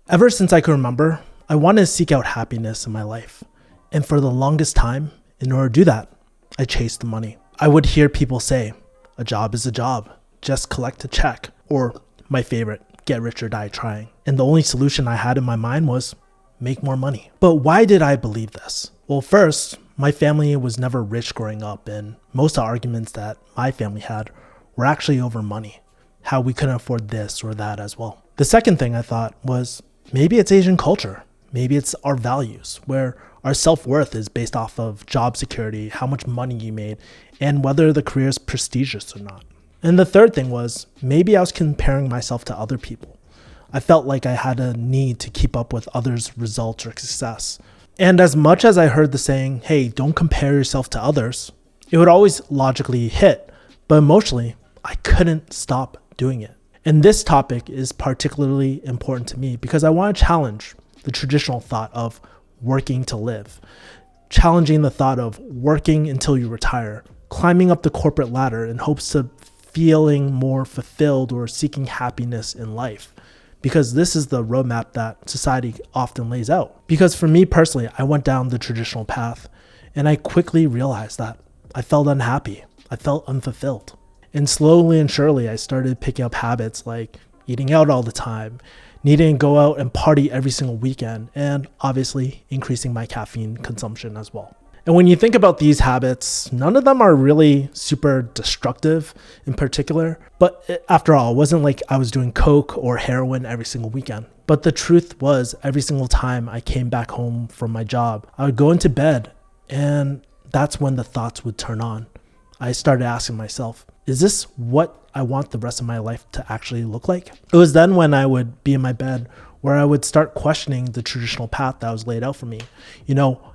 Ever since I can remember, I wanted to seek out happiness in my life. And for the longest time, in order to do that, I chased the money. I would hear people say, a job is a job, just collect a check, or my favorite, get rich or die trying. And the only solution I had in my mind was make more money. But why did I believe this? Well, first, my family was never rich growing up, and most of the arguments that my family had were actually over money, how we couldn't afford this or that as well. The second thing I thought was maybe it's Asian culture. Maybe it's our values, where our self-worth is based off of job security, how much money you made, and whether the career is prestigious or not. And the third thing was maybe I was comparing myself to other people. I felt like I had a need to keep up with others' results or success. And as much as I heard the saying, hey, don't compare yourself to others, it would always logically hit, but emotionally, I couldn't stop doing it. And this topic is particularly important to me because I want to challenge the traditional thought of working to live, challenging the thought of working until you retire, climbing up the corporate ladder in hopes of feeling more fulfilled or seeking happiness in life. Because this is the roadmap that society often lays out. Because for me personally, I went down the traditional path and I quickly realized that I felt unhappy. I felt unfulfilled. And slowly and surely, I started picking up habits like eating out all the time, needing to go out and party every single weekend, and obviously increasing my caffeine consumption as well. And when you think about these habits, none of them are really super destructive in particular. But after all, it wasn't like I was doing coke or heroin every single weekend. But the truth was, every single time I came back home from my job, I would go into bed, and that's when the thoughts would turn on. I started asking myself, is this what I want the rest of my life to actually look like? It was then when I would be in my bed where I would start questioning the traditional path that was laid out for me.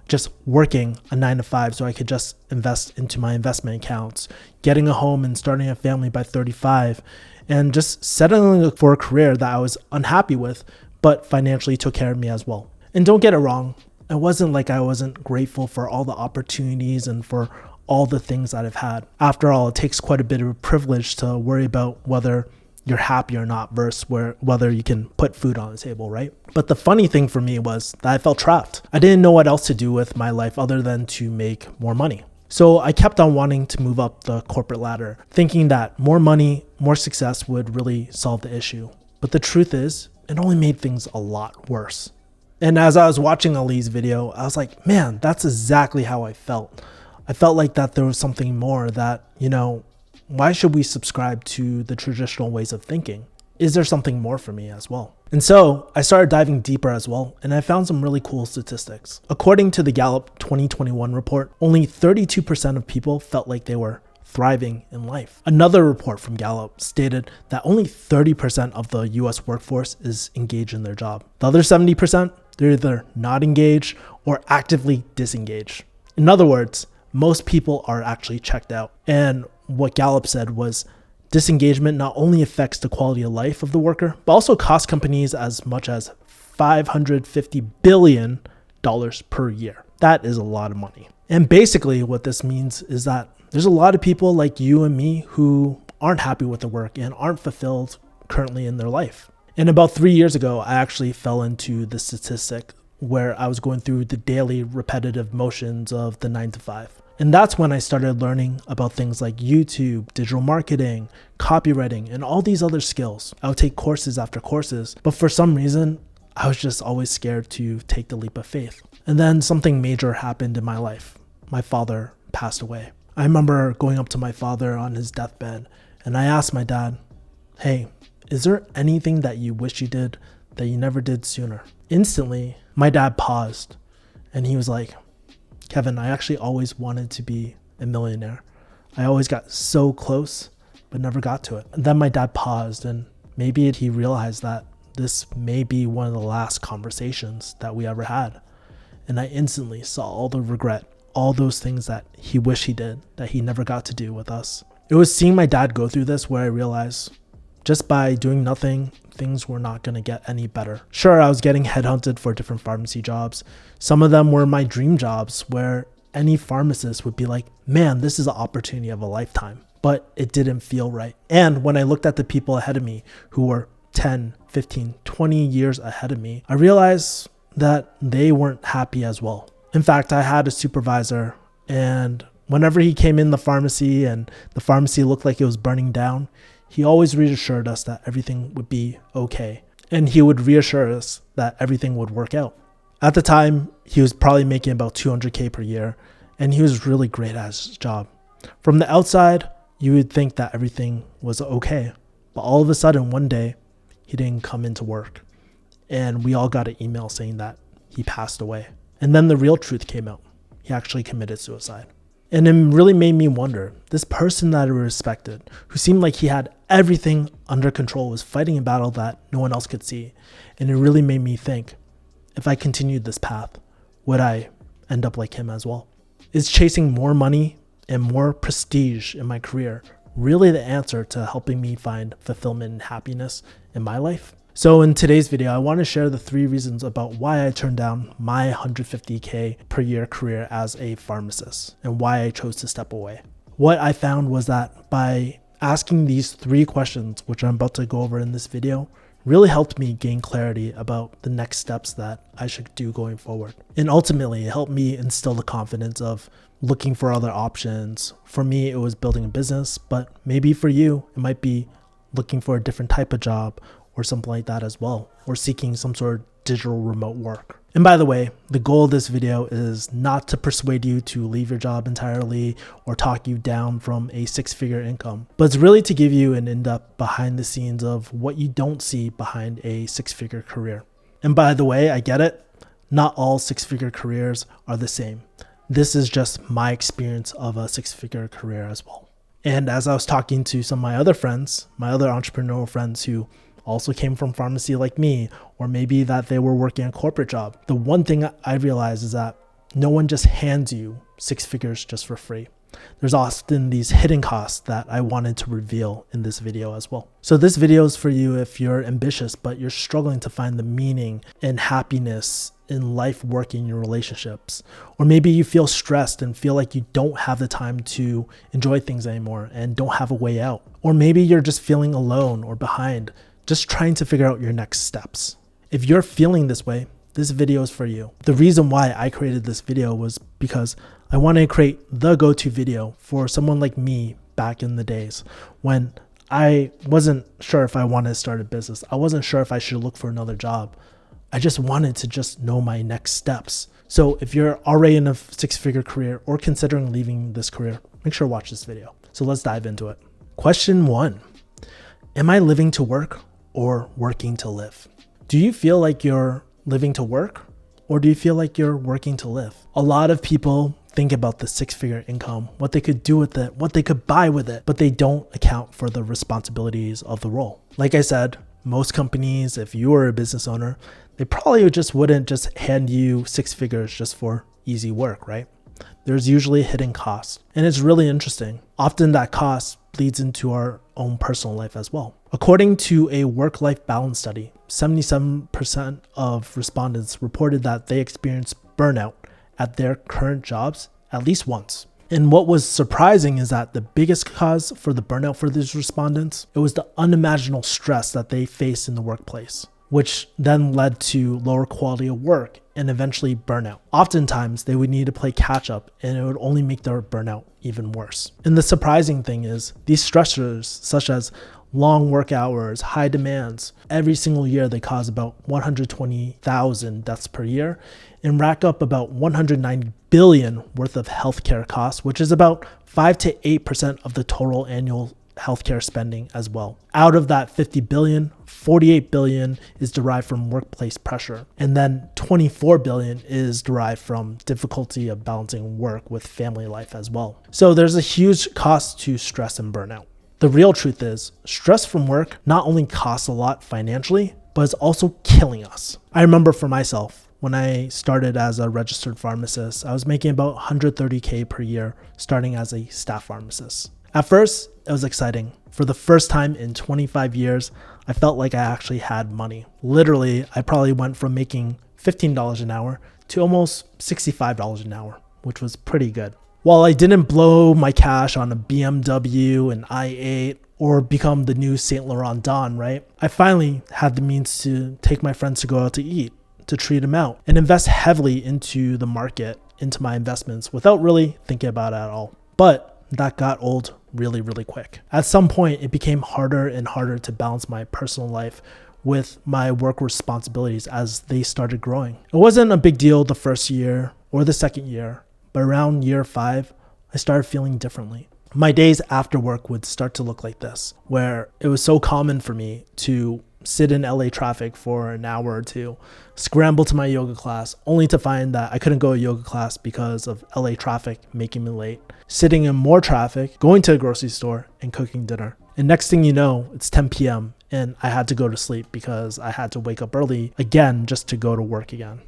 Just working a 9-to-5 so I could just invest into my investment accounts, getting a home and starting a family by 35, and just settling for a career that I was unhappy with, but financially took care of me as well. And don't get it wrong, it wasn't like I wasn't grateful for all the opportunities and for all the things that I've had. After all, it takes quite a bit of a privilege to worry about whether you're happy or not versus whether you can put food on the table, right? But the funny thing for me was that I felt trapped. I didn't know what else to do with my life other than to make more money. So I kept on wanting to move up the corporate ladder, thinking that more money, more success would really solve the issue. But the truth is, it only made things a lot worse. And as I was watching Ali's video, I was like, man, that's exactly how I felt. I felt like that there was something more that, why should we subscribe to the traditional ways of thinking? Is there something more for me as well? And so I started diving deeper as well, and I found some really cool statistics. According to the Gallup 2021 report, only 32% of people felt like they were thriving in life. Another report from Gallup stated that only 30% of the US workforce is engaged in their job. The other 70%, they're either not engaged or actively disengaged. In other words, most people are actually checked out. And what Gallup said was disengagement not only affects the quality of life of the worker, but also costs companies as much as $550 billion per year. That is a lot of money. And basically what this means is that there's a lot of people like you and me who aren't happy with their work and aren't fulfilled currently in their life. And about 3 years ago, I actually fell into the statistic where I was going through the daily repetitive motions of the 9-to-5. And that's when I started learning about things like YouTube, digital marketing, copywriting, and all these other skills. I would take courses after courses, but for some reason, I was just always scared to take the leap of faith. And then something major happened in my life. My father passed away. I remember going up to my father on his deathbed, and I asked my dad, hey, is there anything that you wish you did that you never did sooner? Instantly, my dad paused, and he was like, Kevin, I actually always wanted to be a millionaire. I always got so close, but never got to it. And then my dad paused, and maybe he realized that this may be one of the last conversations that we ever had. And I instantly saw all the regret, all those things that he wished he did, that he never got to do with us. It was seeing my dad go through this where I realized just by doing nothing, things were not going to get any better. Sure, I was getting headhunted for different pharmacy jobs. Some of them were my dream jobs where any pharmacist would be like, man, this is an opportunity of a lifetime. But it didn't feel right. And when I looked at the people ahead of me who were 10, 15, 20 years ahead of me, I realized that they weren't happy as well. In fact, I had a supervisor, and whenever he came in the pharmacy and the pharmacy looked like it was burning down, he always reassured us that everything would be okay. And he would reassure us that everything would work out. At the time, he was probably making about $200K per year, and he was really great at his job. From the outside, you would think that everything was okay. But all of a sudden, one day, he didn't come into work. And we all got an email saying that he passed away. And then the real truth came out. He actually committed suicide. And it really made me wonder, this person that I respected, who seemed like he had everything under control, was fighting a battle that no one else could see. And it really made me think, if I continued this path, would I end up like him as well? Is chasing more money and more prestige in my career really the answer to helping me find fulfillment and happiness in my life? So in today's video, I want to share the 3 reasons about why I turned down my $150K per year career as a pharmacist and why I chose to step away. What I found was that by asking these 3 questions, which I'm about to go over in this video, really helped me gain clarity about the next steps that I should do going forward. And ultimately, it helped me instill the confidence of looking for other options. For me, it was building a business, but maybe for you, it might be looking for a different type of job or something like that as well, or seeking some sort of digital remote work. And by the way, the goal of this video is not to persuade you to leave your job entirely or talk you down from a 6-figure income, but it's really to give you an in-depth behind the scenes of what you don't see behind a 6-figure career. And by the way, I get it. Not all 6-figure careers are the same. This is just my experience of a 6-figure career as well. And as I was talking to some of my other friends, my other entrepreneurial friends who also came from pharmacy like me, or maybe that they were working a corporate job, the one thing I realized is that no one just hands you 6 figures just for free. There's often these hidden costs that I wanted to reveal in this video as well. So this video is for you if you're ambitious, but you're struggling to find the meaning and happiness in life, work, in your relationships. Or maybe you feel stressed and feel like you don't have the time to enjoy things anymore and don't have a way out. Or maybe you're just feeling alone or behind, just trying to figure out your next steps. If you're feeling this way, this video is for you. The reason why I created this video was because I wanted to create the go-to video for someone like me back in the days when I wasn't sure if I wanted to start a business. I wasn't sure if I should look for another job. I just wanted to just know my next steps. So if you're already in a 6-figure career or considering leaving this career, make sure to watch this video. So let's dive into it. Question 1, am I living to work or working to live? Do you feel like you're living to work, or do you feel like you're working to live? A lot of people think about the 6-figure income, what they could do with it, what they could buy with it, but they don't account for the responsibilities of the role. Like I said, most companies, if you were a business owner, they probably wouldn't just hand you 6 figures just for easy work, right? There's usually a hidden cost. And it's really interesting. Often that cost leads into our own personal life as well. According to a work-life balance study, 77% of respondents reported that they experienced burnout at their current jobs at least once. And what was surprising is that the biggest cause for the burnout for these respondents, it was the unimaginable stress that they faced in the workplace, which then led to lower quality of work and eventually burnout. Oftentimes, they would need to play catch up and it would only make their burnout even worse. And the surprising thing is these stressors, such as long work hours, high demands, every single year they cause about 120,000 deaths per year and rack up about 190 billion worth of healthcare costs, which is about 5 to 8% of the total annual healthcare spending as well. Out of that 50 billion, 48 billion is derived from workplace pressure. And then 24 billion is derived from difficulty of balancing work with family life as well. So there's a huge cost to stress and burnout. The real truth is stress from work not only costs a lot financially, but it's also killing us. I remember for myself, when I started as a registered pharmacist, I was making about 130K per year starting as a staff pharmacist. At first, it was exciting. For the first time in 25 years, I felt like I actually had money. Literally, I probably went from making $15 an hour to almost $65 an hour, which was pretty good. While I didn't blow my cash on a BMW, an i8, or become the new Saint Laurent Don, right? I finally had the means to take my friends to go out to eat, to treat them out, and invest heavily into the market, into my investments without really thinking about it at all. But that got old really, really quick. At some point, it became harder and harder to balance my personal life with my work responsibilities as they started growing. It wasn't a big deal the first year or the second year, but around year 5, I started feeling differently. My days after work would start to look like this, where it was so common for me to sit in LA traffic for an hour or two, scramble to my yoga class, only to find that I couldn't go to yoga class because of LA traffic making me late, sitting in more traffic, going to a grocery store, and cooking dinner. And next thing you know, it's 10 p.m. and I had to go to sleep because I had to wake up early again just to go to work again.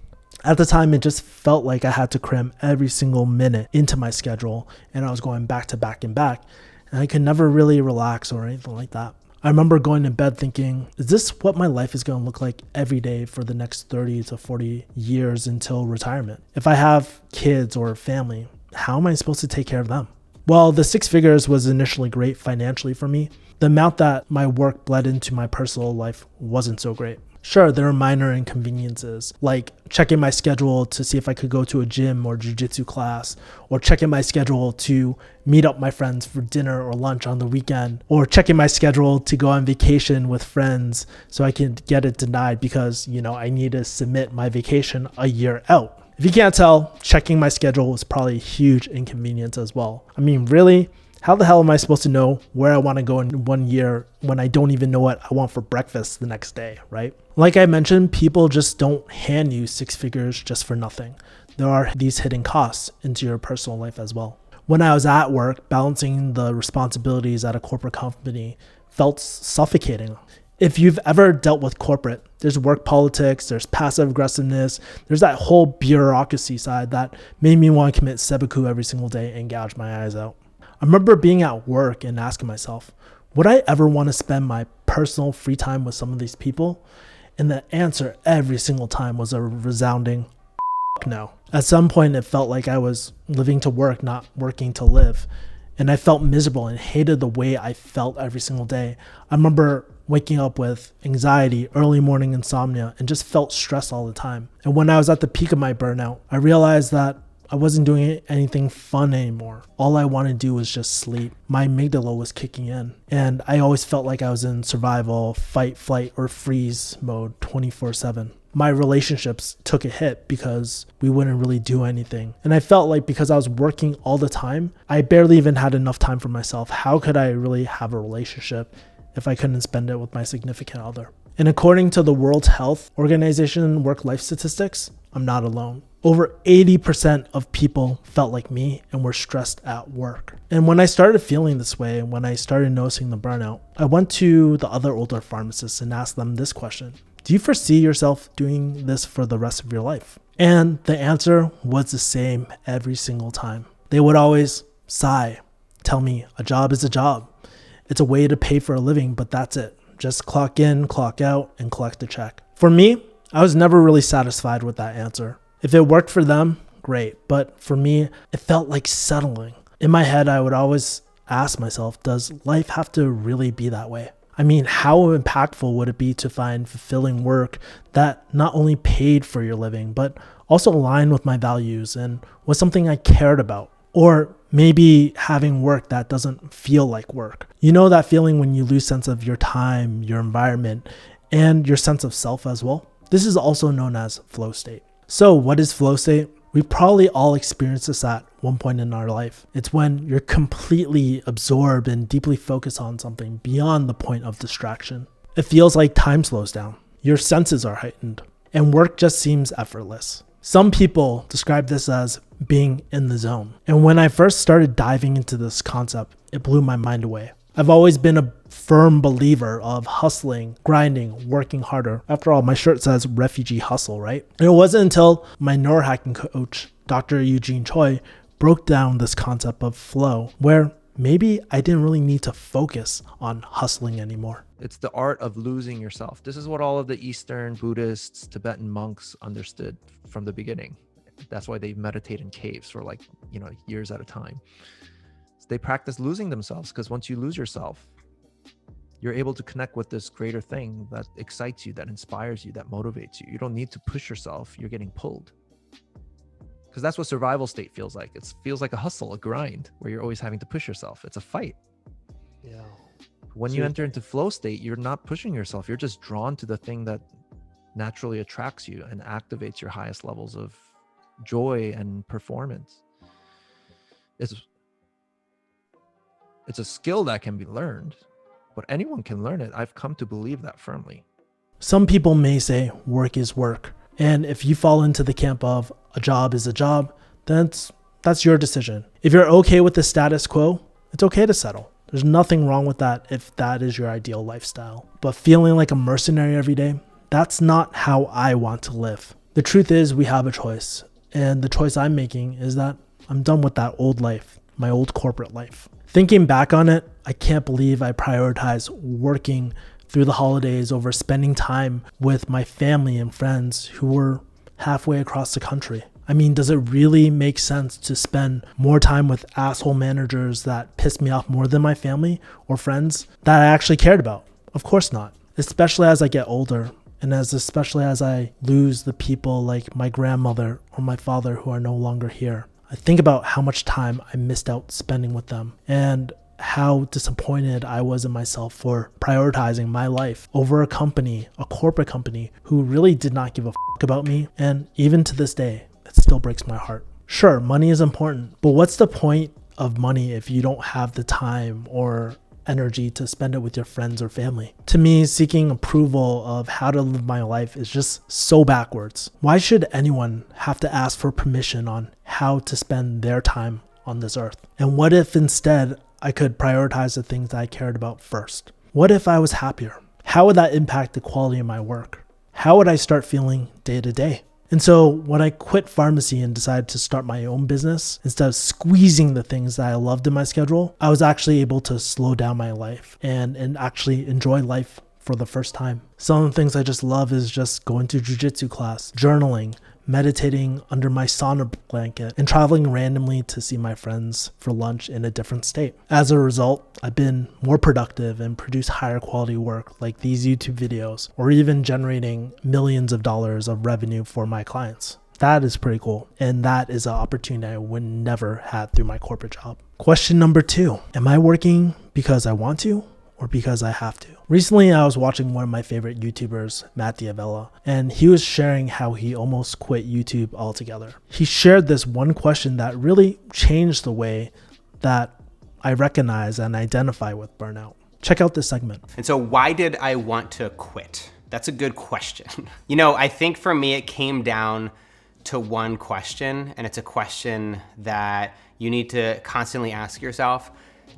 At the time, it just felt like I had to cram every single minute into my schedule, and I was going back to back and back, and I could never really relax or anything like that. I remember going to bed thinking, is this what my life is going to look like every day for the next 30 to 40 years until retirement? If I have kids or family, how am I supposed to take care of them? While the 6 figures was initially great financially for me, the amount that my work bled into my personal life wasn't so great. Sure, there were minor inconveniences, like checking my schedule to see if I could go to a gym or jiu-jitsu class, or checking my schedule to meet up my friends for dinner or lunch on the weekend, or checking my schedule to go on vacation with friends so I could get it denied because, I need to submit my vacation a year out. If you can't tell, checking my schedule was probably a huge inconvenience as well. I mean, really? How the hell am I supposed to know where I want to go in 1 year when I don't even know what I want for breakfast the next day, right? Like I mentioned, people just don't hand you 6 figures just for nothing. There are these hidden costs into your personal life as well. When I was at work, balancing the responsibilities at a corporate company felt suffocating. If you've ever dealt with corporate, there's work politics, there's passive aggressiveness, there's that whole bureaucracy side that made me want to commit seppuku every single day and gouge my eyes out. I remember being at work and asking myself, would I ever want to spend my personal free time with some of these people? And the answer every single time was a resounding no. At some point, it felt like I was living to work, not working to live. And I felt miserable and hated the way I felt every single day. I remember waking up with anxiety, early morning insomnia, and just felt stressed all the time. And when I was at the peak of my burnout, I realized that I wasn't doing anything fun anymore. All I wanted to do was just sleep. My amygdala was kicking in. And I always felt like I was in survival, fight, flight, or freeze mode 24/7. My relationships took a hit because we wouldn't really do anything. And I felt like because I was working all the time, I barely even had enough time for myself. How could I really have a relationship if I couldn't spend it with my significant other? And according to the World Health Organization work-life statistics, I'm not alone. Over 80% of people felt like me and were stressed at work. And when I started feeling this way, and when I started noticing the burnout, I went to the other older pharmacists and asked them this question. Do you foresee yourself doing this for the rest of your life? And the answer was the same every single time. They would always sigh, tell me a job is a job. It's a way to pay for a living, but that's it. Just clock in, clock out, and collect a check. For me, I was never really satisfied with that answer. If it worked for them, great. But for me, it felt like settling. In my head, I would always ask myself, does life have to really be that way? I mean, how impactful would it be to find fulfilling work that not only paid for your living, but also aligned with my values and was something I cared about? Or maybe having work that doesn't feel like work. You know that feeling when you lose sense of your time, your environment, and your sense of self as well? This is also known as flow state. So what is flow state? We probably all experienced this at one point in our life. It's when you're completely absorbed and deeply focused on something beyond the point of distraction. It feels like time slows down. Your senses are heightened, and work just seems effortless. Some people describe this as being in the zone. And when I first started diving into this concept, it blew my mind away. I've always been a firm believer of hustling, grinding, working harder. After all, my shirt says refugee hustle, right? And it wasn't until my neurohacking coach, Dr. Eugene Choi, broke down this concept of flow, where maybe I didn't really need to focus on hustling anymore. It's the art of losing yourself. This is what all of the Eastern Buddhists, Tibetan monks understood from the beginning. That's why they meditate in caves for years at a time. They practice losing themselves, because once you lose yourself, you're able to connect with this greater thing that excites you, that inspires you, that motivates you. You don't need to push yourself. You're getting pulled. Because that's what survival state feels like. It feels like a hustle, a grind, where you're always having to push yourself. It's a fight. Yeah. When you enter into flow state, you're not pushing yourself. You're just drawn to the thing that naturally attracts you and activates your highest levels of joy and performance. It's a skill that can be learned, but anyone can learn it. I've come to believe that firmly. Some people may say work is work. And if you fall into the camp of a job is a job, then that's your decision. If you're okay with the status quo, it's okay to settle. There's nothing wrong with that if that is your ideal lifestyle. But feeling like a mercenary every day, that's not how I want to live. The truth is we have a choice. And the choice I'm making is that I'm done with that old life, my old corporate life. Thinking back on it, I can't believe I prioritized working through the holidays over spending time with my family and friends who were halfway across the country. I mean, does it really make sense to spend more time with asshole managers that piss me off more than my family or friends that I actually cared about? Of course not. Especially as I get older and especially as I lose the people like my grandmother or my father who are no longer here. I think about how much time I missed out spending with them and how disappointed I was in myself for prioritizing my life over a company, a corporate company who really did not give a fuck about me. And even to this day, it still breaks my heart. Sure, money is important, but what's the point of money if you don't have the time or energy to spend it with your friends or family? To me, seeking approval of how to live my life is just so backwards. Why should anyone have to ask for permission on how to spend their time on this earth? And what if instead I could prioritize the things that I cared about first? What if I was happier? How would that impact the quality of my work? How would I start feeling day to day? And so when I quit pharmacy and decided to start my own business, instead of squeezing the things that I loved in my schedule, I was actually able to slow down my life and actually enjoy life for the first time. Some of the things I just love is just going to jiu-jitsu class, journaling, meditating under my sauna blanket, and traveling randomly to see my friends for lunch in a different state. As a result, I've been more productive and produce higher quality work like these YouTube videos, or even generating millions of dollars of revenue for my clients. That is pretty cool. And that is an opportunity I would never had through my corporate job. Question number 2, am I working because I want to or because I have to? Recently, I was watching one of my favorite YouTubers, Matt Diavella, and he was sharing how he almost quit YouTube altogether. He shared this one question that really changed the way that I recognize and identify with burnout. Check out this segment. And so why did I want to quit? That's a good question. You know, I think for me, it came down to one question, and it's a question that you need to constantly ask yourself.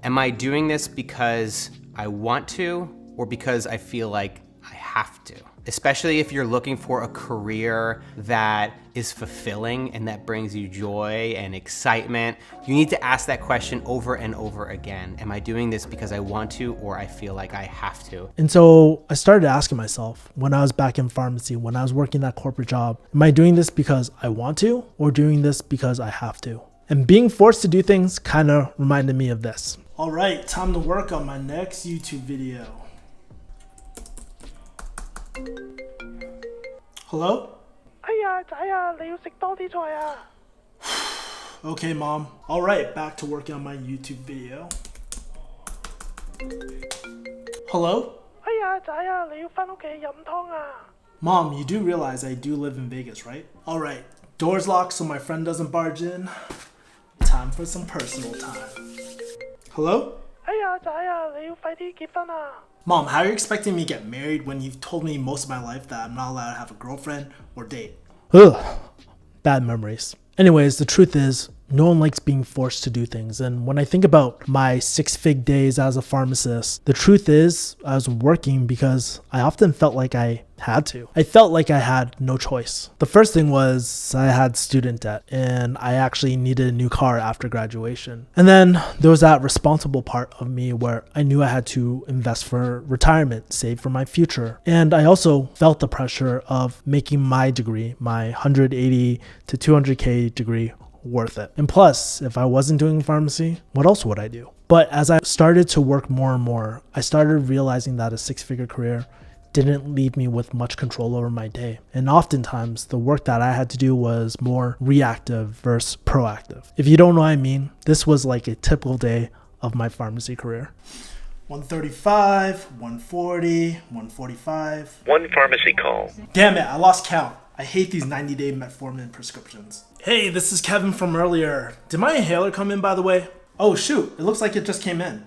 Am I doing this because I want to or because I feel like I have to? Especially if you're looking for a career that is fulfilling and that brings you joy and excitement, you need to ask that question over and over again. Am I doing this because I want to or I feel like I have to? And so I started asking myself when I was back in pharmacy, when I was working that corporate job, am I doing this because I want to or doing this because I have to? And being forced to do things kind of reminded me of this. All right, time to work on my next YouTube video. Hello? 哎呀，仔啊，你要食多啲菜啊！ Okay, Mom. All right, back to working on my YouTube video. Hello? 哎呀，仔啊，你要返屋企飲湯啊！ Mom, you do realize I do live in Vegas, right? All right, doors locked so my friend doesn't barge in. Time for some personal time. Hello? 哎呀，仔啊，你要快啲結婚啊！ Mom, how are you expecting me to get married when you've told me most of my life that I'm not allowed to have a girlfriend or date? Ugh, bad memories. Anyways, the truth is, no one likes being forced to do things. And when I think about my 6-fig days as a pharmacist, the truth is I was working because I often felt like I had to. I felt like I had no choice. The first thing was I had student debt and I actually needed a new car after graduation. And then there was that responsible part of me where I knew I had to invest for retirement, save for my future. And I also felt the pressure of making my degree, my 180 to 200K degree, worth it. And plus, if I wasn't doing pharmacy, what else would I do? But as I started to work more and more, I started realizing that a six-figure career didn't leave me with much control over my day. And oftentimes, the work that I had to do was more reactive versus proactive. If you don't know what I mean, this was like a typical day of my pharmacy career. 135, 140, 145. One pharmacy call. Damn it, I lost count. I hate these 90-day metformin prescriptions. Hey, this is Kevin from earlier. Did my inhaler come in, by the way? Oh shoot, it looks like it just came in.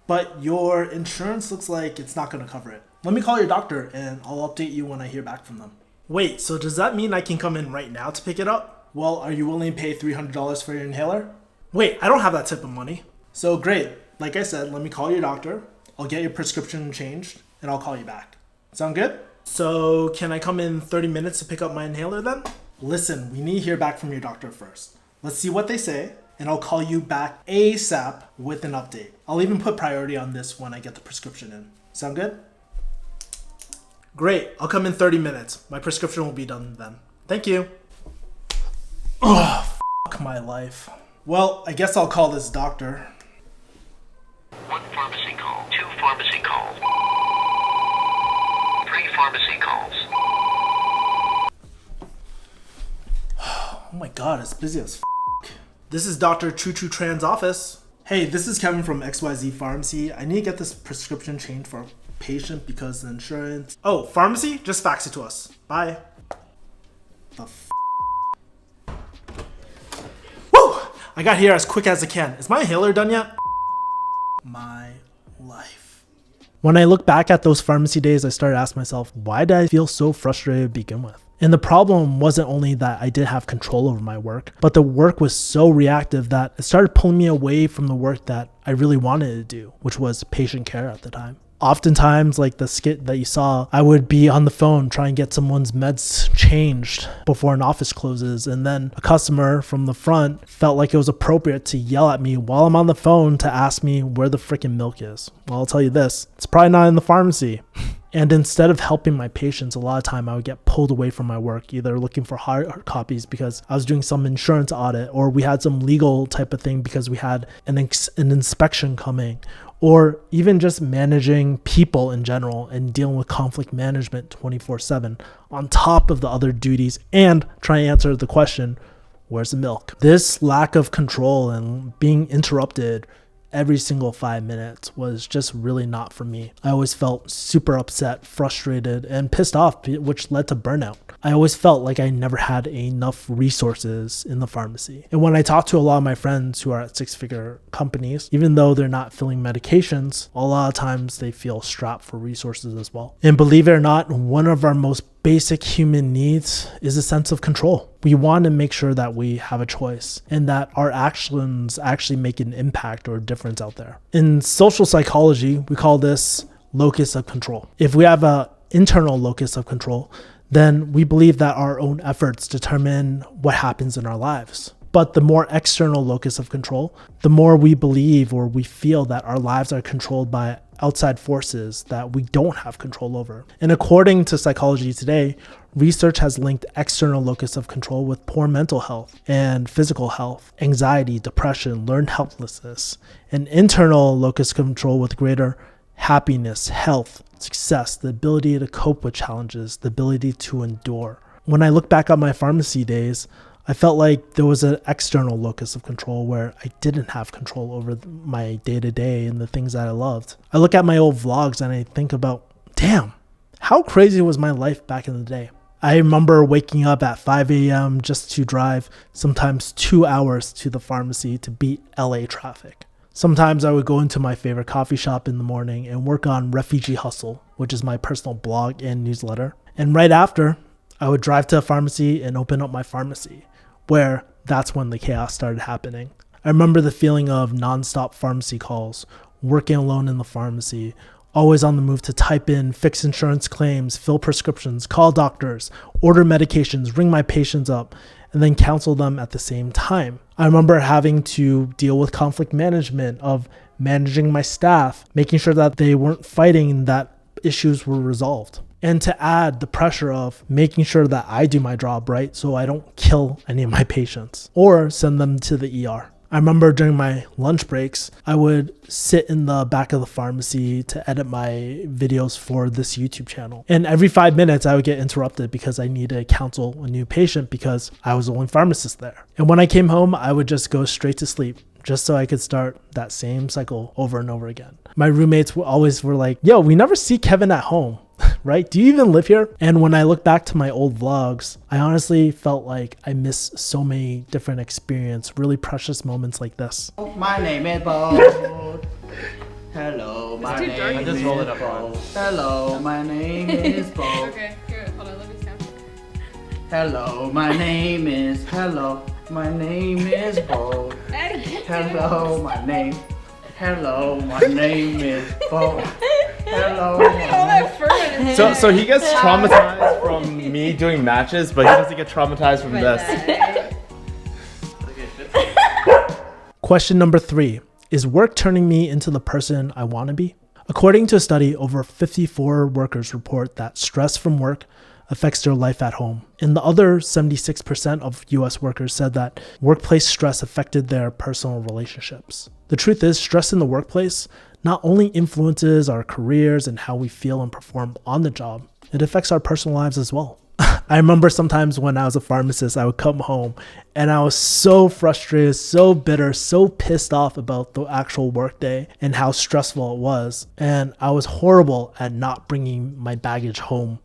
But your insurance looks like it's not gonna cover it. Let me call your doctor and I'll update you when I hear back from them. Wait, so does that mean I can come in right now to pick it up? Well, are you willing to pay $300 for your inhaler? Wait, I don't have that type of money. So great, like I said, let me call your doctor. I'll get your prescription changed and I'll call you back. Sound good? So can I come in 30 minutes to pick up my inhaler then? Listen, we need to hear back from your doctor first. Let's see what they say and I'll call you back ASAP with an update. I'll even put priority on this when I get the prescription in. Sound good? Great, I'll come in 30 minutes. My prescription will be done then. Thank you. Oh, fuck my life. Well, I guess I'll call this doctor. One pharmacy call. Two pharmacy calls. Three pharmacy calls. Oh my god, it's busy as f***. This is Dr. Choo Choo Tran's office. Hey, this is Kevin from XYZ Pharmacy. I need to get this prescription changed for a patient because the insurance... Oh, pharmacy? Just fax it to us. Bye. The f***. Woo! I got here as quick as I can. Is my inhaler done yet? My life. When I look back at those pharmacy days, I started asking myself, why did I feel so frustrated to begin with? And the problem wasn't only that I did have control over my work, but the work was so reactive that it started pulling me away from the work that I really wanted to do, which was patient care at the time. Oftentimes, like the skit that you saw, I would be on the phone trying to get someone's meds changed before an office closes, and then a customer from the front felt like it was appropriate to yell at me while I'm on the phone to ask me where the freaking milk is. Well, I'll tell you this, it's probably not in the pharmacy. And instead of helping my patients, a lot of time I would get pulled away from my work, either looking for hard copies because I was doing some insurance audit, or we had some legal type of thing because we had an inspection coming, or even just managing people in general and dealing with conflict management 24/7 on top of the other duties and trying to answer the question, where's the milk? This lack of control and being interrupted every single 5 minutes was just really not for me. I always felt super upset, frustrated, and pissed off, which led to burnout. I always felt like I never had enough resources in the pharmacy. And when I talk to a lot of my friends who are at six-figure companies, even though they're not filling medications, a lot of times they feel strapped for resources as well. And believe it or not, one of our most basic human needs is a sense of control. We want to make sure that we have a choice and that our actions actually make an impact or a difference out there. In social psychology, we call this locus of control. If we have an internal locus of control, then we believe that our own efforts determine what happens in our lives. But the more external locus of control, the more we believe or we feel that our lives are controlled by outside forces that we don't have control over. And according to Psychology Today, research has linked external locus of control with poor mental health and physical health, anxiety, depression, learned helplessness, and internal locus of control with greater happiness, health, success, the ability to cope with challenges, the ability to endure. When I look back on my pharmacy days, I felt like there was an external locus of control where I didn't have control over my day-to-day and the things that I loved. I look at my old vlogs and I think about, damn, how crazy was my life back in the day? I remember waking up at 5 a.m. just to drive sometimes 2 hours to the pharmacy to beat LA traffic. Sometimes I would go into my favorite coffee shop in the morning and work on Refugee Hustle, which is my personal blog and newsletter. And right after, I would drive to a pharmacy and open up my pharmacy, where that's when the chaos started happening. I remember the feeling of nonstop pharmacy calls, working alone in the pharmacy, always on the move to type in, fix insurance claims, fill prescriptions, call doctors, order medications, ring my patients up, and then counsel them at the same time. I remember having to deal with conflict management of managing my staff, making sure that they weren't fighting and that issues were resolved. And to add the pressure of making sure that I do my job right so I don't kill any of my patients or send them to the ER. I remember during my lunch breaks, I would sit in the back of the pharmacy to edit my videos for this YouTube channel. And every 5 minutes, I would get interrupted because I needed to counsel a new patient because I was the only pharmacist there. And when I came home, I would just go straight to sleep just so I could start that same cycle over and over again. My roommates always were like, yo, we never see Kevin at home. Right? Do you even live here? And when I look back to my old vlogs, I honestly felt like I missed so many different experience, really precious moments like this. My name is Bo. Hello, my too dark. name I is just rolled it up Bo. Hello, my name is Bo. Okay, good. Hold on, let me count. Hello, my name is Bo. Hello, my name. Hello, my name is Bo. Hello. All that fur in his hair. So he gets traumatized from me doing matches, but he doesn't get traumatized from this. Question number 3. Is work turning me into the person I want to be? According to a study, over 54 workers report that stress from work affects their life at home. And the other 76% of US workers said that workplace stress affected their personal relationships. The truth is, stress in the workplace not only influences our careers and how we feel and perform on the job, it affects our personal lives as well. I remember sometimes when I was a pharmacist, I would come home and I was so frustrated, so bitter, so pissed off about the actual workday and how stressful it was. And I was horrible at not bringing my baggage home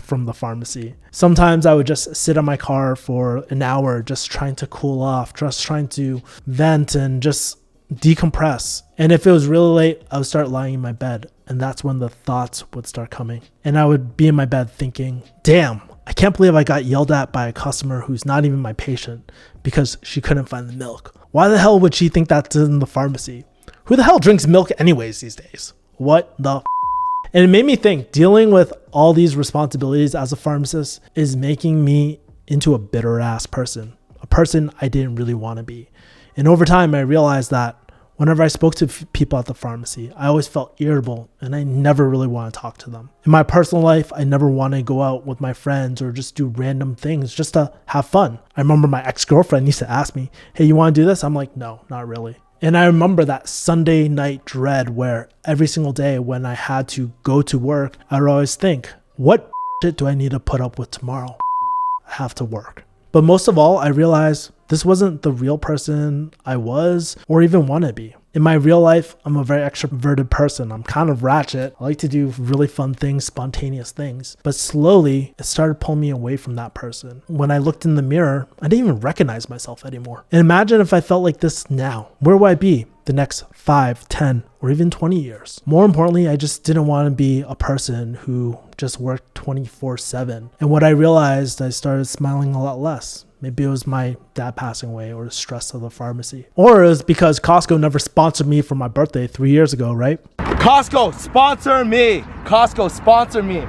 from the pharmacy. Sometimes I would just sit in my car for an hour just trying to cool off, just trying to vent and just decompress. And if it was really late, I would start lying in my bed, and that's when the thoughts would start coming. And I would be in my bed thinking, damn, I can't believe I got yelled at by a customer who's not even my patient because she couldn't find the milk. Why the hell would she think that's in the pharmacy? Who the hell drinks milk anyways these days? What the And it made me think, dealing with all these responsibilities as a pharmacist is making me into a bitter ass person, a person I didn't really want to be. And over time, I realized that whenever I spoke to people at the pharmacy, I always felt irritable and I never really want to talk to them. In my personal life, I never want to go out with my friends or just do random things just to have fun. I remember my ex-girlfriend used to ask me, hey, you want to do this? I'm like, no, not really. And I remember that Sunday night dread where every single day when I had to go to work, I would always think, what shit do I need to put up with tomorrow? I have to work. But most of all, I realized this wasn't the real person I was or even want to be. In my real life, I'm a very extroverted person. I'm kind of ratchet. I like to do really fun things, spontaneous things. But slowly, it started pulling me away from that person. When I looked in the mirror, I didn't even recognize myself anymore. And imagine if I felt like this now. Where would I be the next 5, 10, or even 20 years? More importantly, I just didn't want to be a person who just worked 24/7. And what I realized, I started smiling a lot less. Maybe it was my dad passing away or the stress of the pharmacy. Or it was because Costco never sponsored me for my birthday 3 years ago, right? Costco, sponsor me! Costco, sponsor me!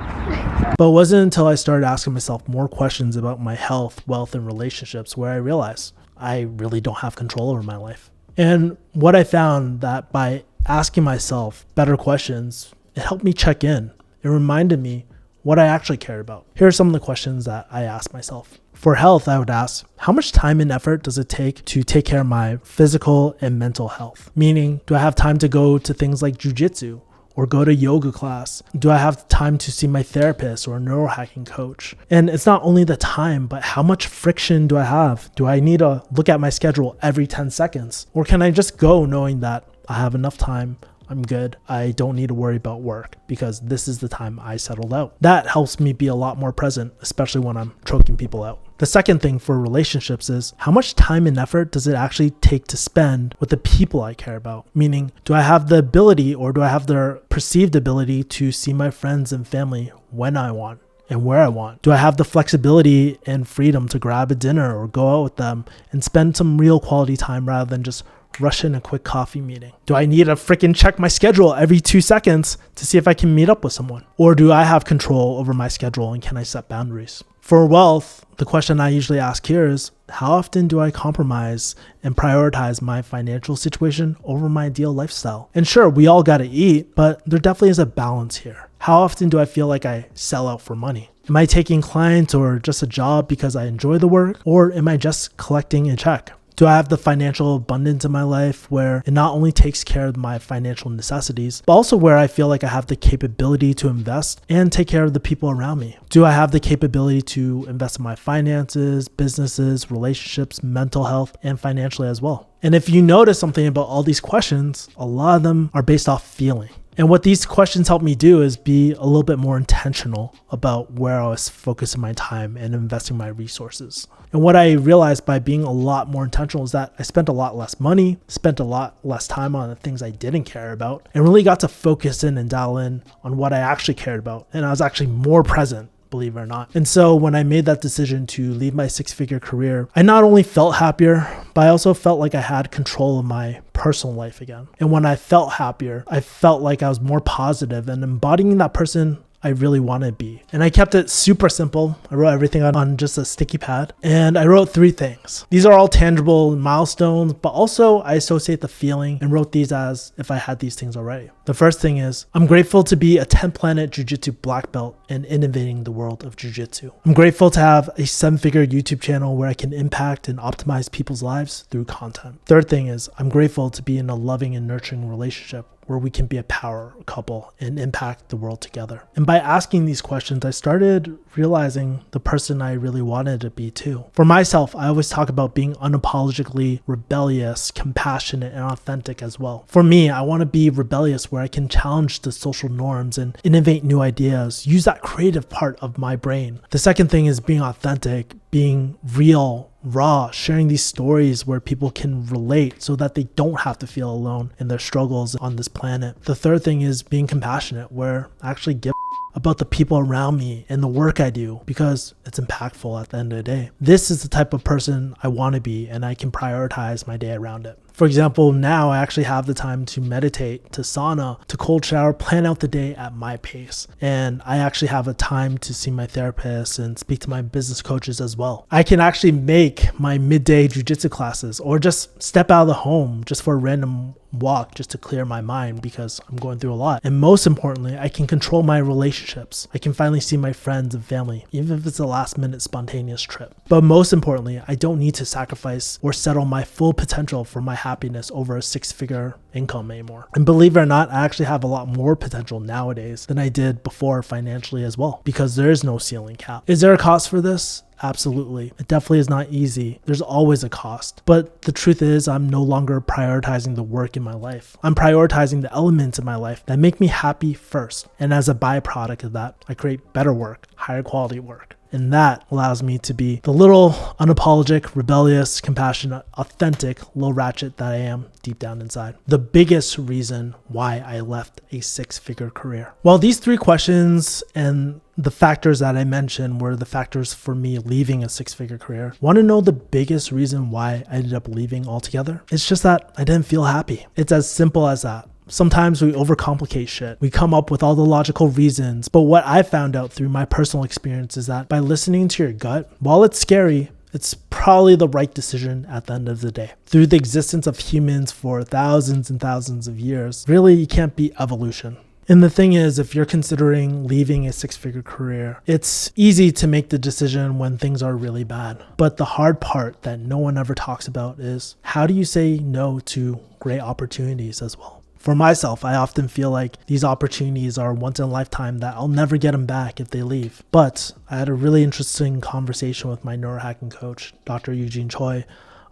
But it wasn't until I started asking myself more questions about my health, wealth, and relationships where I realized I really don't have control over my life. And what I found that by asking myself better questions, it helped me check in. It reminded me what I actually cared about. Here are some of the questions that I asked myself. For health, I would ask, how much time and effort does it take to take care of my physical and mental health? Meaning, do I have time to go to things like jujitsu or go to yoga class? Do I have time to see my therapist or a neurohacking coach? And it's not only the time, but how much friction do I have? Do I need to look at my schedule every 10 seconds? Or can I just go knowing that I have enough time? I'm good. I don't need to worry about work because this is the time I settled out. That helps me be a lot more present, especially when I'm choking people out. The second thing for relationships is how much time and effort does it actually take to spend with the people I care about? Meaning, do I have the ability or do I have the perceived ability to see my friends and family when I want and where I want? Do I have the flexibility and freedom to grab a dinner or go out with them and spend some real quality time rather than just rush in a quick coffee meeting? Do I need to freaking check my schedule every 2 seconds to see if I can meet up with someone? Or do I have control over my schedule and can I set boundaries? For wealth, the question I usually ask here is, how often do I compromise and prioritize my financial situation over my ideal lifestyle? And sure, we all gotta eat, but there definitely is a balance here. How often do I feel like I sell out for money? Am I taking clients or just a job because I enjoy the work? Or am I just collecting a check? Do I have the financial abundance in my life where it not only takes care of my financial necessities, but also where I feel like I have the capability to invest and take care of the people around me? Do I have the capability to invest in my finances, businesses, relationships, mental health, and financially as well? And if you notice something about all these questions, a lot of them are based off feeling. And what these questions help me do is be a little bit more intentional about where I was focusing my time and investing my resources. And what I realized by being a lot more intentional is that I spent a lot less money, spent a lot less time on the things I didn't care about, and really got to focus in and dial in on what I actually cared about. And I was actually more present, believe it or not. And so when I made that decision to leave my 6-figure career, I not only felt happier, but I also felt like I had control of my personal life again. And when I felt happier, I felt like I was more positive and embodying that person I really want to be. And I kept it super simple. I wrote everything on just a sticky pad, and I wrote 3 things. These are all tangible milestones, but also I associate the feeling and wrote these as if I had these things already. The first thing is, I'm grateful to be a 10-planet jiu-jitsu black belt and innovating the world of jiu-jitsu. I'm grateful to have a 7-figure YouTube channel where I can impact and optimize people's lives through content. Third thing is, I'm grateful to be in a loving and nurturing relationship where we can be a power couple and impact the world together. And by asking these questions, I started realizing the person I really wanted to be too. For myself, I always talk about being unapologetically rebellious, compassionate, and authentic as well. For me, I want to be rebellious where I can challenge the social norms and innovate new ideas, use that creative part of my brain. The second thing is being authentic, being real, raw, sharing these stories where people can relate so that they don't have to feel alone in their struggles on this planet. The third thing is being compassionate, where I actually give about the people around me and the work I do because it's impactful at the end of the day. This is the type of person I want to be, and I can prioritize my day around it. For example, now I actually have the time to meditate, to sauna, to cold shower, plan out the day at my pace. And I actually have a time to see my therapist and speak to my business coaches as well. I can actually make my midday jiu-jitsu classes or just step out of the home just for a random walk just to clear my mind because I'm going through a lot. And most importantly, I can control my relationships. I can finally see my friends and family, even if it's a last minute spontaneous trip. But most importantly, I don't need to sacrifice or settle my full potential for my happiness over a 6-figure income anymore. And believe it or not, I actually have a lot more potential nowadays than I did before financially as well, because there is no ceiling cap. Is there a cost for this? Absolutely. It definitely is not easy. There's always a cost. But the truth is, I'm no longer prioritizing the work in my life. I'm prioritizing the elements in my life that make me happy first. And as a byproduct of that, I create better work, higher quality work. And that allows me to be the little unapologetic, rebellious, compassionate, authentic, low ratchet that I am deep down inside. The biggest reason why I left a 6-figure career. Well, these 3 questions and the factors that I mentioned were the factors for me leaving a 6-figure career. Want to know the biggest reason why I ended up leaving altogether? It's just that I didn't feel happy. It's as simple as that. Sometimes we overcomplicate shit. We come up with all the logical reasons. But what I found out through my personal experience is that by listening to your gut, while it's scary, it's probably the right decision at the end of the day. Through the existence of humans for thousands and thousands of years, really you can't beat evolution. And the thing is, if you're considering leaving a 6-figure career, it's easy to make the decision when things are really bad. But the hard part that no one ever talks about is, how do you say no to great opportunities as well? For myself, I often feel like these opportunities are once in a lifetime that I'll never get them back if they leave. But I had a really interesting conversation with my neurohacking coach, Dr. Eugene Choi,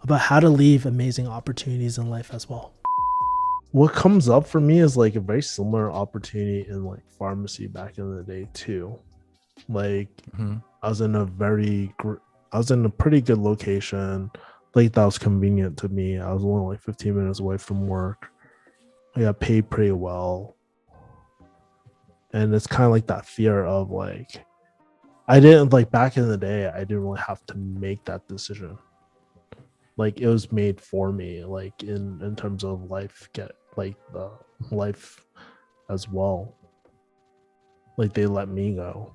about how to leave amazing opportunities in life as well. What comes up for me is like a very similar opportunity in like pharmacy back in the day too. Like I was in a pretty good location. Like that was convenient to me. I was only like 15 minutes away from work. I got paid pretty well. And it's kind of like that fear of like, I didn't like back in the day, I didn't really have to make that decision. like it was made for me, like in terms of life, get like the life as well. Like they let me go.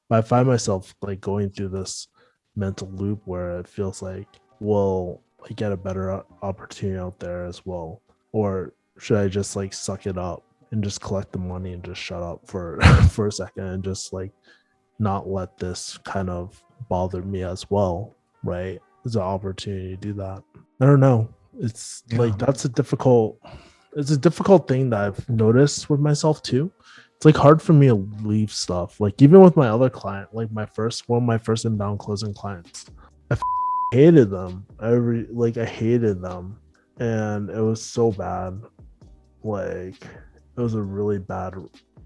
But I find myself like going through this mental loop where it feels like, well, I get a better opportunity out there as well. Or should I just like suck it up and just collect the money and just shut up for for a second and just like not let this kind of bother me as well, right? There's an opportunity to do that. I don't know. It's like it's a difficult thing that I've noticed with myself too. It's like hard for me to leave stuff. Like even with my other client, like one of my first inbound closing clients, I hated them. I hated them, and it was so bad. Like it was a really bad,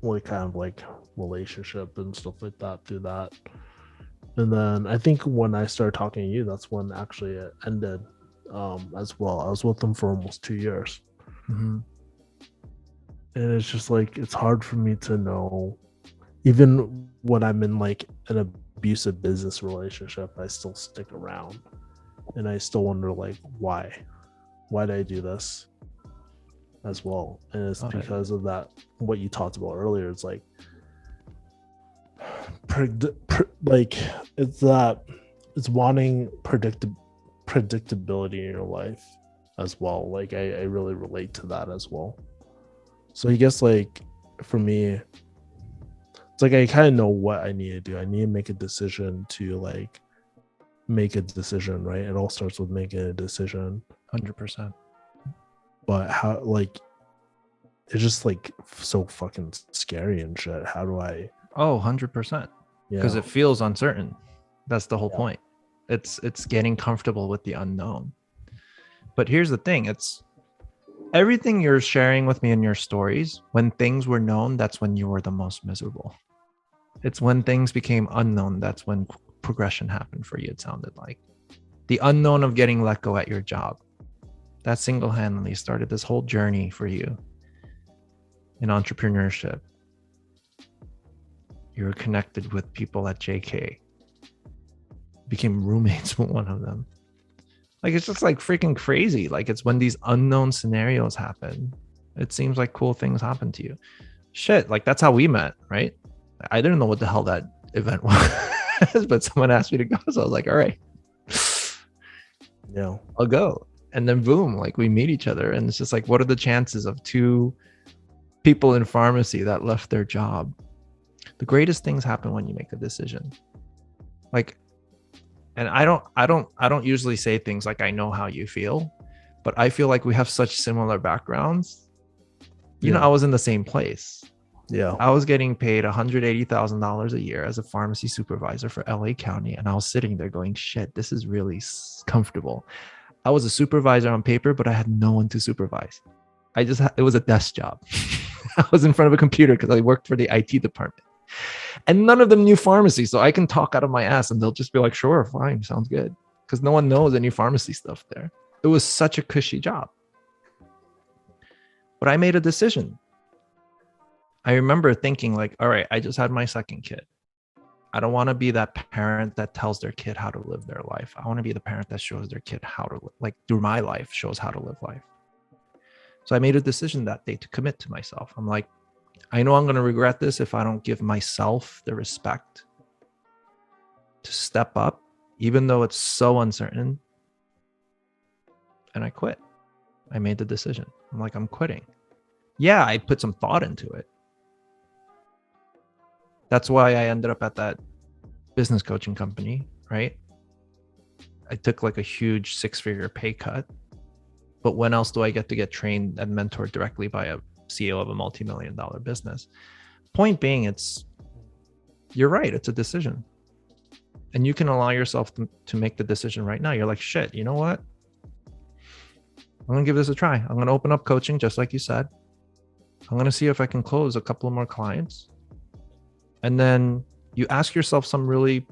like kind of like relationship and stuff like that through that. And then I think when I started talking to you, that's when actually it ended as well. I was with them for almost 2 years. Mm-hmm. And it's just like it's hard for me to know, even when I'm in like an abusive business relationship, I still stick around, and I still wonder like why did I do this as well. And it's because of that, what you talked about earlier. It's like like it's wanting predictability in your life as well. Like I really relate to that as well. So I guess like for me, it's like I kind of know what I need to do. I need to make a decision to like make a decision, right? It all starts with making a decision. 100%. But how, like, it's just like so fucking scary and shit. How do I? Oh, 100%. Because it feels uncertain. That's the whole point. It's getting comfortable with the unknown. But here's the thing. It's everything you're sharing with me in your stories. When things were known, that's when you were the most miserable. It's when things became unknown. That's when progression happened for you. It sounded like the unknown of getting let go at your job. That single-handedly started this whole journey for you in entrepreneurship. You were connected with people at JK. Became roommates with one of them. Like, it's just like freaking crazy. Like, it's when these unknown scenarios happen, it seems like cool things happen to you. Shit, like that's how we met, right? I didn't know what the hell that event was, but someone asked me to go. So I was like, all right, yeah, I'll go. And then boom, like we meet each other. And it's just like, what are the chances of two people in pharmacy that left their job? The greatest things happen when you make a decision. Like, and I don't usually say things like I know how you feel, but I feel like we have such similar backgrounds. You know, I was in the same place. Yeah. I was getting paid $180,000 a year as a pharmacy supervisor for LA County. And I was sitting there going, shit, this is really comfortable. I was a supervisor on paper, but I had no one to supervise. It was a desk job. I was in front of a computer because I worked for the IT department. And none of them knew pharmacy. So I can talk out of my ass and they'll just be like, sure, fine, sounds good. Because no one knows any pharmacy stuff there. It was such a cushy job. But I made a decision. I remember thinking like, all right, I just had my second kid. I don't want to be that parent that tells their kid how to live their life. I want to be the parent that shows their kid how to live, like through my life, shows how to live life. So I made a decision that day to commit to myself. I'm like, I know I'm going to regret this if I don't give myself the respect to step up, even though it's so uncertain. And I quit. I made the decision. I'm like, I'm quitting. Yeah, I put some thought into it. That's why I ended up at that business coaching company, right? I took like a huge 6-figure pay cut. But when else do I get to get trained and mentored directly by a CEO of a multi-million-dollar business? Point being, you're right, it's a decision. And you can allow yourself to make the decision right now. You're like, shit, you know what? I'm going to give this a try. I'm going to open up coaching, just like you said. I'm going to see if I can close a couple of more clients. And then you ask yourself some really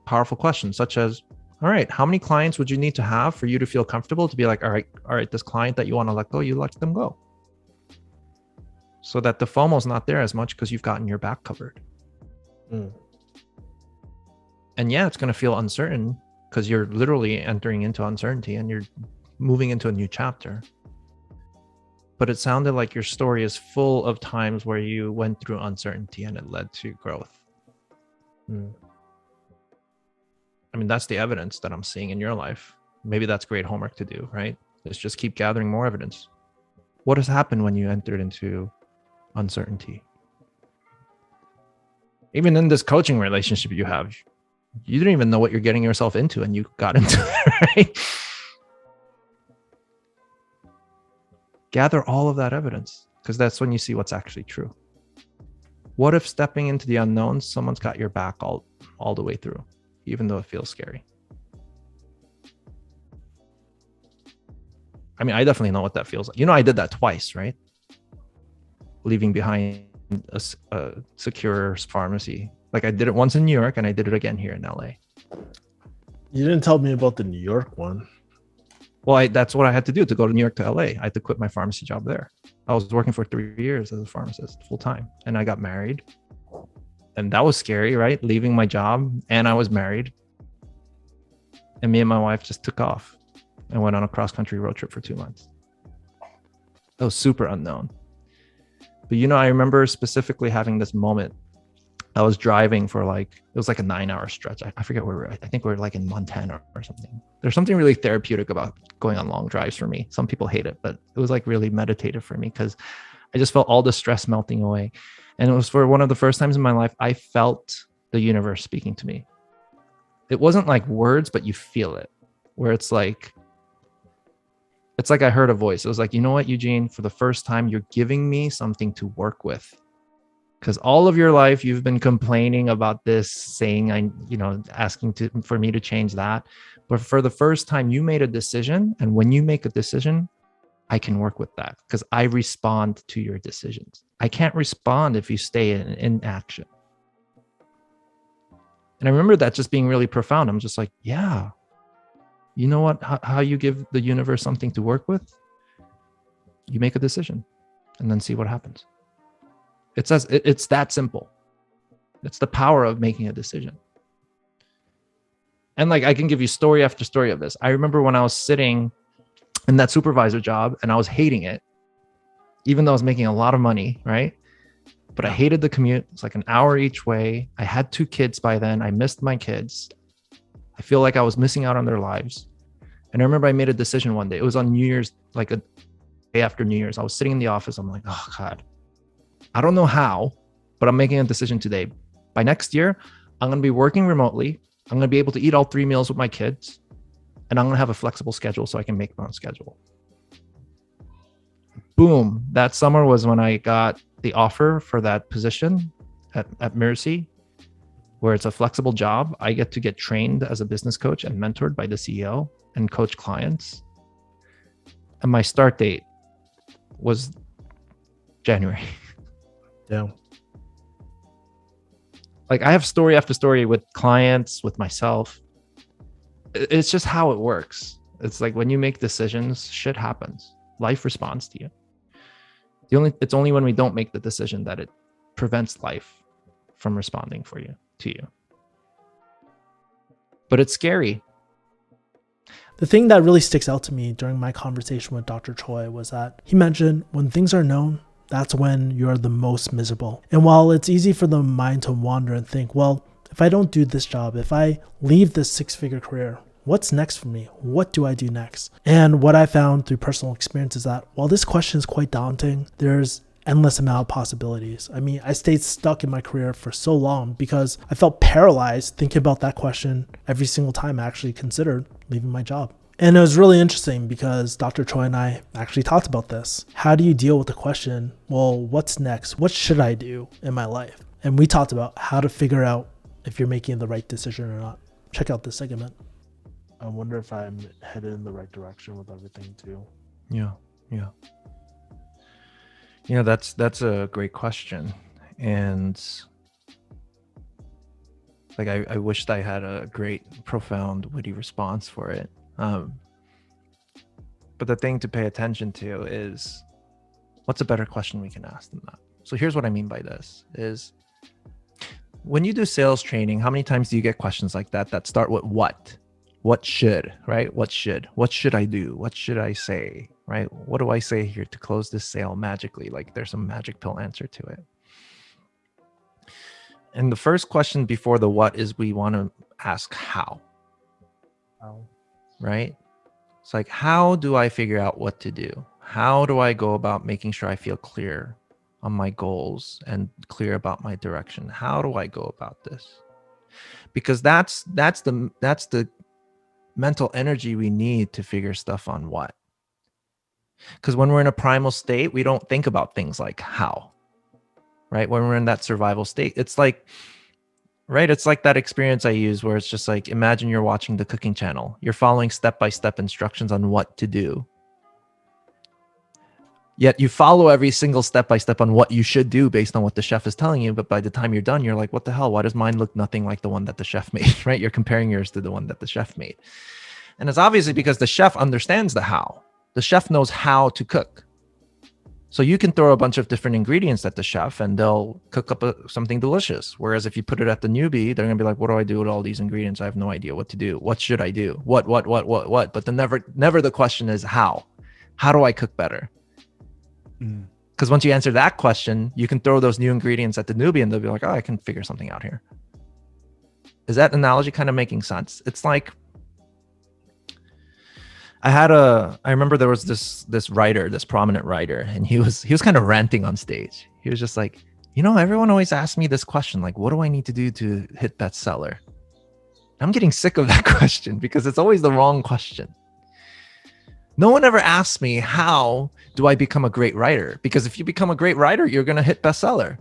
powerful questions, such as, all right, how many clients would you need to have for you to feel comfortable to be like, all right, this client that you want to let go, you let them go. So that the FOMO's not there as much because you've gotten your back covered. And yeah, it's going to feel uncertain because you're literally entering into uncertainty and you're moving into a new chapter. But it sounded like your story is full of times where you went through uncertainty and it led to growth. I mean, that's the evidence that I'm seeing in your life. Maybe that's great homework to do, right? Let's just keep gathering more evidence. What has happened when you entered into uncertainty? Even in this coaching relationship you have, you didn't even know what you're getting yourself into and you got into it, right? Gather all of that evidence, because that's when you see what's actually true. What if stepping into the unknown, someone's got your back all the way through, even though it feels scary? I mean, I definitely know what that feels like. You know, I did that twice, right? Leaving behind a secure pharmacy. Like, I did it once in New York and I did it again here in LA. You didn't tell me about the New York one. Well, that's what I had to do to go to New York to LA. I had to quit my pharmacy job there. I was working for 3 years as a pharmacist full time, and I got married. And that was scary, right? Leaving my job, and I was married. And me and my wife just took off and went on a cross-country road trip for 2 months. That was super unknown. But, you know, I remember specifically having this moment. I was driving for it was like a 9-hour stretch. I forget where we were. I think we were like in Montana or something. There's something really therapeutic about going on long drives for me. Some people hate it, but it was like really meditative for me because I just felt all the stress melting away. And it was for one of the first times in my life, I felt the universe speaking to me. It wasn't like words, but you feel it, where it's like I heard a voice. It was like, you know what, Eugene, for the first time, you're giving me something to work with. Because all of your life, you've been complaining about this, saying, asking for me to change that. But for the first time, you made a decision. And when you make a decision, I can work with that because I respond to your decisions. I can't respond if you stay in action. And I remember that just being really profound. I'm just like, yeah, you know what? How you give the universe something to work with? You make a decision and then see what happens. It's that simple. It's the power of making a decision. And like, I can give you story after story of this. I remember when I was sitting in that supervisor job and I was hating it, even though I was making a lot of money, right? But I hated the commute. It's like an hour each way. I had 2 kids by then. I missed my kids. I feel like I was missing out on their lives. And I remember I made a decision one day. It was on New Year's, like a day after New Year's. I was sitting in the office. I'm like, oh God, I don't know how, but I'm making a decision today. By next year, I'm going to be working remotely. I'm going to be able to eat all 3 meals with my kids. And I'm going to have a flexible schedule so I can make my own schedule. Boom. That summer was when I got the offer for that position at Mercy, where it's a flexible job. I get to get trained as a business coach and mentored by the CEO and coach clients. And my start date was January. Yeah. Like, I have story after story with clients, with myself. It's just how it works. It's like when you make decisions, shit happens. Life responds to you. It's only when we don't make the decision that it prevents life from responding to you. But it's scary. The thing that really sticks out to me during my conversation with Dr. Choi was that he mentioned when things are known, that's when you're the most miserable. And while it's easy for the mind to wander and think, well, if I don't do this job, if I leave this 6-figure career, what's next for me? What do I do next? And what I found through personal experience is that while this question is quite daunting, there's endless amount of possibilities. I mean, I stayed stuck in my career for so long because I felt paralyzed thinking about that question every single time I actually considered leaving my job. And it was really interesting because Dr. Choi and I actually talked about this. How do you deal with the question, well, what's next? What should I do in my life? And we talked about how to figure out if you're making the right decision or not. Check out this segment. I wonder if I'm headed in the right direction with everything too. Yeah. You know, that's a great question. And like, I wished I had a great, profound, witty response for it. But the thing to pay attention to is, what's a better question we can ask than that? So here's what I mean by this is, when you do sales training, how many times do you get questions like that start with what what should, right? What should I do? What should I say, right? What do I say here to close this sale magically? Like there's a magic pill answer to it. And the first question before the what is we want to ask how, right? It's like, how do I figure out what to do? How do I go about making sure I feel clear on my goals and clear about my direction? How do I go about this? Because that's the mental energy we need to figure stuff on what. Because when we're in a primal state, we don't think about things like how, right? When we're in that survival state, it's like, right? It's like that experience I use where it's just like, imagine you're watching the cooking channel. You're following step-by-step instructions on what to do. Yet you follow every single step-by-step on what you should do based on what the chef is telling you. But by the time you're done, you're like, what the hell? Why does mine look nothing like the one that the chef made, right? You're comparing yours to the one that the chef made. And it's obviously because the chef understands the how. The chef knows how to cook. So you can throw a bunch of different ingredients at the chef and they'll cook up something delicious. Whereas if you put it at the newbie, they're going to be like, what do I do with all these ingredients? I have no idea what to do. What should I do? What? But then never the question is how. How do I cook better? Because once you answer that question, you can throw those new ingredients at the newbie and they'll be like, oh, I can figure something out here. Is that analogy kind of making sense? It's like, I remember there was this writer, this prominent writer, and he was kind of ranting on stage. He was just like, everyone always asks me this question, like, what do I need to do to hit bestseller? I'm getting sick of that question because it's always the wrong question. No one ever asks me, how do I become a great writer? Because if you become a great writer, you're going to hit bestseller.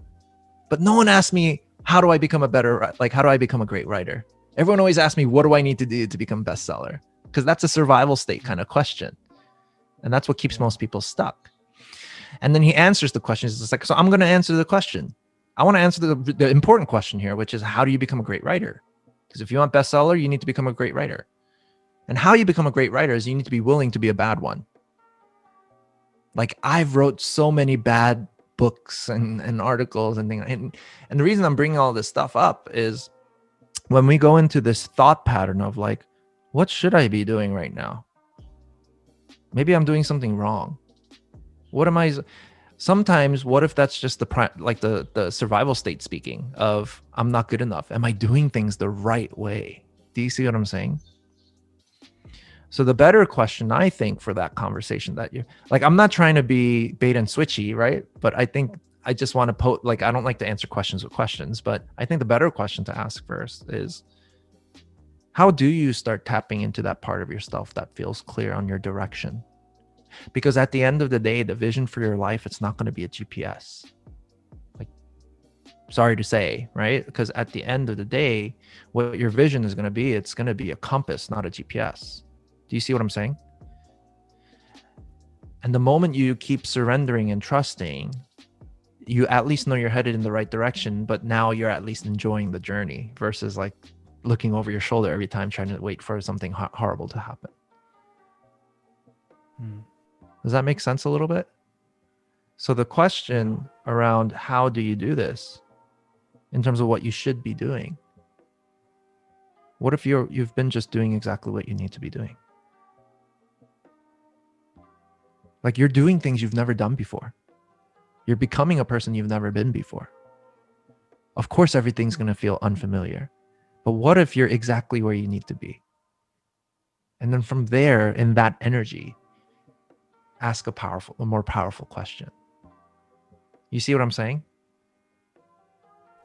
But no one asks me, how do I become a great writer? Everyone always asks me, what do I need to do to become bestseller? Because that's a survival state kind of question. And that's what keeps most people stuck. And then he answers the question. It's like, so I'm going to answer the question. I want to answer the important question here, which is, how do you become a great writer? Because if you want bestseller, you need to become a great writer. And how you become a great writer is you need to be willing to be a bad one. Like I've wrote so many bad books and articles and things. And the reason I'm bringing all this stuff up is when we go into this thought pattern of like, what should I be doing right now? Maybe I'm doing something wrong. Sometimes what if that's just the survival state speaking of I'm not good enough. Am I doing things the right way? Do you see what I'm saying? So the better question, I think, for that conversation that you like, I'm not trying to be bait and switchy, right? But I think I just want to I don't like to answer questions with questions, but I think the better question to ask first is, how do you start tapping into that part of yourself that feels clear on your direction? Because at the end of the day, the vision for your life, it's not going to be a GPS. Like, sorry to say, right? Because at the end of the day, what your vision is going to be, it's going to be a compass, not a GPS. Do you see what I'm saying? And the moment you keep surrendering and trusting, you at least know you're headed in the right direction, but now you're at least enjoying the journey versus like looking over your shoulder every time trying to wait for something horrible to happen. Does that make sense a little bit? So the question around how do you do this in terms of what you should be doing? What if you've been just doing exactly what you need to be doing? Like you're doing things you've never done before. You're becoming a person you've never been before. Of course, everything's going to feel unfamiliar. But what if you're exactly where you need to be? And then from there, in that energy, ask a more powerful question. You see what I'm saying?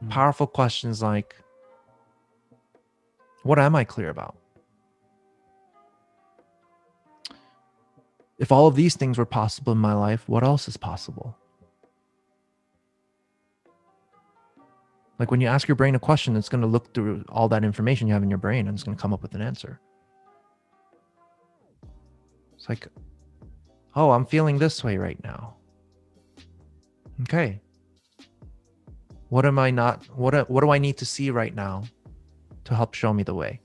Powerful questions like, what am I clear about? If all of these things were possible in my life, what else is possible? Like when you ask your brain a question, it's going to look through all that information you have in your brain and it's going to come up with an answer. It's like, oh, I'm feeling this way right now. Okay. What do I need to see right now to help show me the way?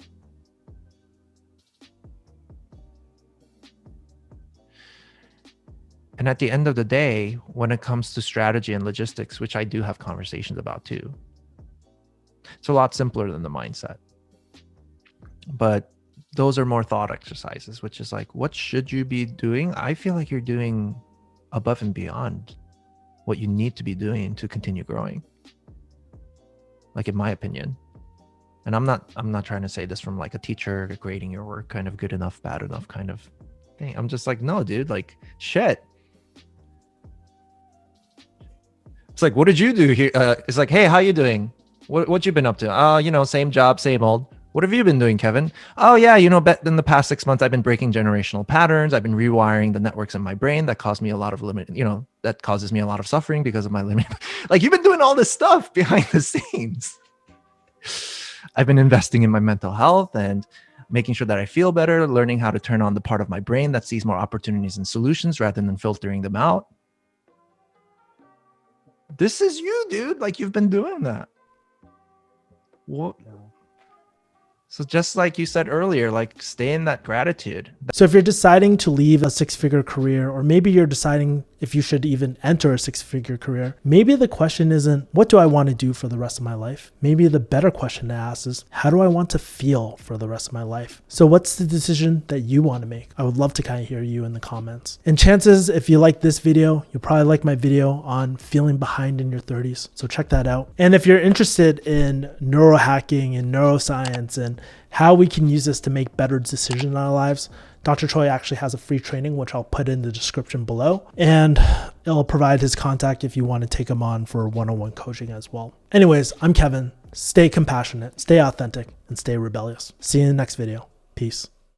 And at the end of the day, when it comes to strategy and logistics, which I do have conversations about too, it's a lot simpler than the mindset. But those are more thought exercises, which is like, what should you be doing? I feel like you're doing above and beyond what you need to be doing to continue growing, like in my opinion. And I'm not trying to say this from like a teacher grading your work, kind of good enough, bad enough kind of thing. I'm just like, no, dude, like shit. It's like, what did you do here? It's like, hey, how you doing? What you been up to? You know, same job, same old. What have you been doing, Kevin? Oh yeah, you know, in the past 6 months, I've been breaking generational patterns. I've been rewiring the networks in my brain that cause me a lot of that causes me a lot of suffering because of my limit. Like, you've been doing all this stuff behind the scenes. I've been investing in my mental health and making sure that I feel better, learning how to turn on the part of my brain that sees more opportunities and solutions rather than filtering them out. This is you, dude. Like, you've been doing that. What? So just like you said earlier, like, stay in that gratitude. So if you're deciding to leave a six-figure career, or maybe you're deciding if you should even enter a six-figure career, maybe the question isn't, what do I want to do for the rest of my life? Maybe the better question to ask is, how do I want to feel for the rest of my life? So what's the decision that you want to make? I would love to kind of hear you in the comments. And chances, if you like this video, you'll probably like my video on feeling behind in your 30s. So check that out. And if you're interested in neurohacking and neuroscience and how we can use this to make better decisions in our lives, Dr. Choi actually has a free training, which I'll put in the description below, and it'll provide his contact if you want to take him on for one-on-one coaching as well. Anyways, I'm Kevin. Stay compassionate, stay authentic, and stay rebellious. See you in the next video. Peace.